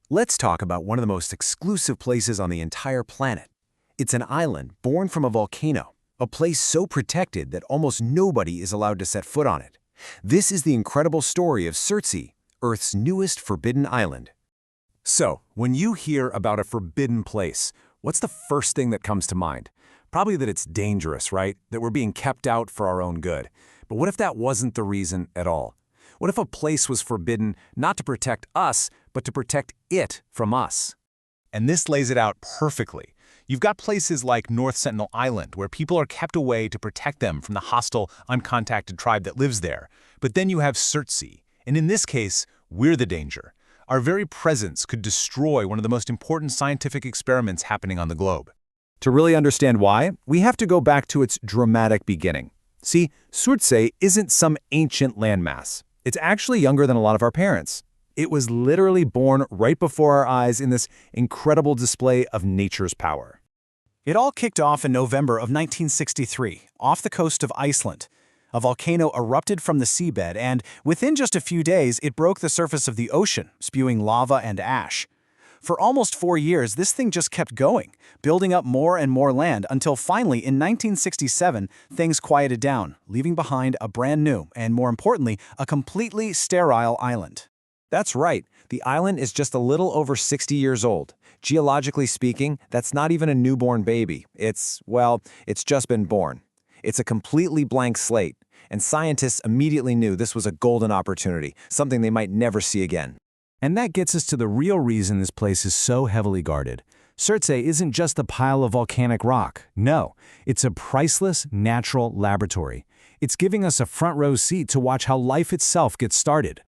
Let's talk about one of the most exclusive places on the entire planet. It's an island born from a volcano, a place so protected that almost nobody is allowed to set foot on it. This is the incredible story of Surtsey, Earth's newest forbidden island. So, when you hear about a forbidden place, what's the first thing that comes to mind? Probably that it's dangerous, right? That we're being kept out for our own good. But what if that wasn't the reason at all? What if a place was forbidden not to protect us, but to protect it from us? And this lays it out perfectly. You've got places like North Sentinel Island, where people are kept away to protect them from the hostile, uncontacted tribe that lives there. But then you have Surtsey, and in this case, we're the danger. Our very presence could destroy one of the most important scientific experiments happening on the globe. To really understand why, we have to go back to its dramatic beginning. See, Surtsey isn't some ancient landmass. It's actually younger than a lot of our parents. It was literally born right before our eyes in this incredible display of nature's power. It all kicked off in November of 1963, off the coast of Iceland. A volcano erupted from the seabed, and within just a few days, it broke the surface of the ocean, spewing lava and ash. For almost 4 years, this thing just kept going, building up more and more land until finally, in 1967, things quieted down, leaving behind a brand new, and more importantly, a completely sterile island. That's right, the island is just a little over 60 years old. Geologically speaking, that's not even a newborn baby. It's just been born. It's a completely blank slate, and scientists immediately knew this was a golden opportunity, something they might never see again. And that gets us to the real reason this place is so heavily guarded. Surtsey isn't just a pile of volcanic rock. No, it's a priceless natural laboratory. It's giving us a front-row seat to watch how life itself gets started.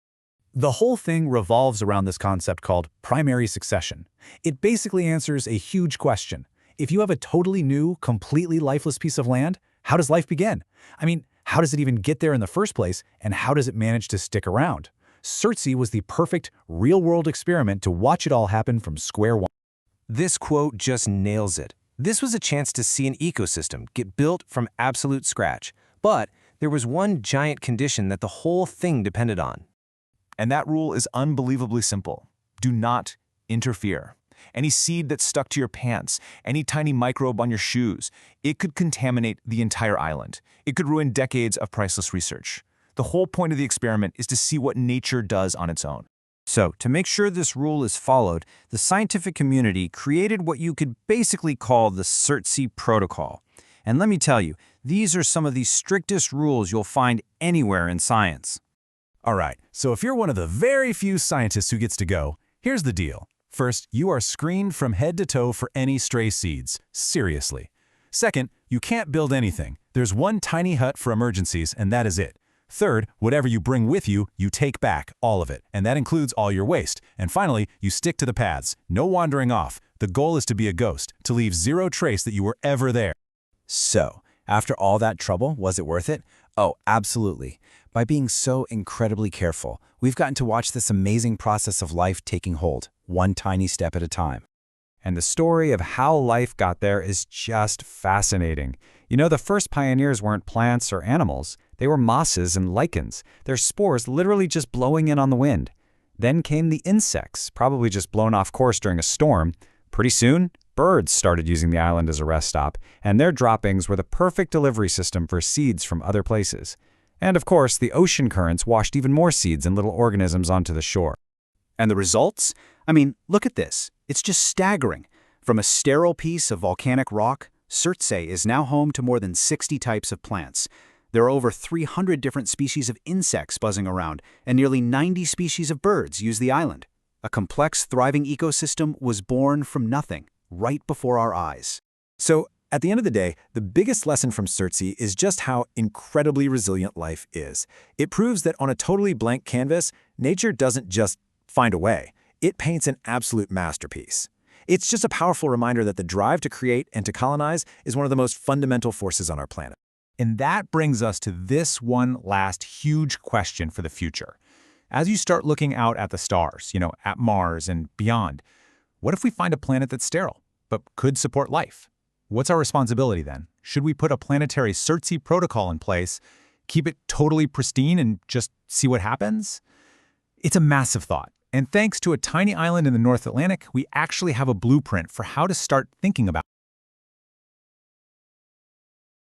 The whole thing revolves around this concept called primary succession. It basically answers a huge question. If you have a totally new, completely lifeless piece of land, how does life begin? I mean, how does it even get there in the first place, and how does it manage to stick around? Surtsey was the perfect, real-world experiment to watch it all happen from square one. This quote just nails it. This was a chance to see an ecosystem get built from absolute scratch. But there was one giant condition that the whole thing depended on. And that rule is unbelievably simple. Do not interfere. Any seed that stuck to your pants, any tiny microbe on your shoes, it could contaminate the entire island. It could ruin decades of priceless research. The whole point of the experiment is to see what nature does on its own. So, to make sure this rule is followed, the scientific community created what you could basically call the Surtsey Protocol. And let me tell you, these are some of the strictest rules you'll find anywhere in science. All right, so if you're one of the very few scientists who gets to go, here's the deal. First, you are screened from head to toe for any stray seeds. Seriously. Second, you can't build anything. There's one tiny hut for emergencies, and that is it. Third, whatever you bring with you, you take back, all of it, and that includes all your waste. And finally, you stick to the paths. No wandering off. The goal is to be a ghost, to leave zero trace that you were ever there. So, after all that trouble, was it worth it? Oh, absolutely. By being so incredibly careful, we've gotten to watch this amazing process of life taking hold, one tiny step at a time. And the story of how life got there is just fascinating. You know, the first pioneers weren't plants or animals. They were mosses and lichens, their spores literally just blowing in on the wind. Then came the insects, probably just blown off course during a storm. Pretty soon, birds started using the island as a rest stop, and their droppings were the perfect delivery system for seeds from other places. And of course, the ocean currents washed even more seeds and little organisms onto the shore. And the results? I mean, look at this. It's just staggering. From a sterile piece of volcanic rock, Surtsey is now home to more than 60 types of plants. There are over 300 different species of insects buzzing around, and nearly 90 species of birds use the island. A complex, thriving ecosystem was born from nothing, right before our eyes. So, at the end of the day, the biggest lesson from Surtsey is just how incredibly resilient life is. It proves that on a totally blank canvas, nature doesn't just find a way. It paints an absolute masterpiece. It's just a powerful reminder that the drive to create and to colonize is one of the most fundamental forces on our planet. And that brings us to this one last huge question for the future. As you start looking out at the stars, at Mars and beyond, what if we find a planet that's sterile, but could support life? What's our responsibility then? Should we put a planetary Surtsey Protocol in place, keep it totally pristine, and just see what happens? It's a massive thought. And thanks to a tiny island in the North Atlantic, we actually have a blueprint for how to start thinking about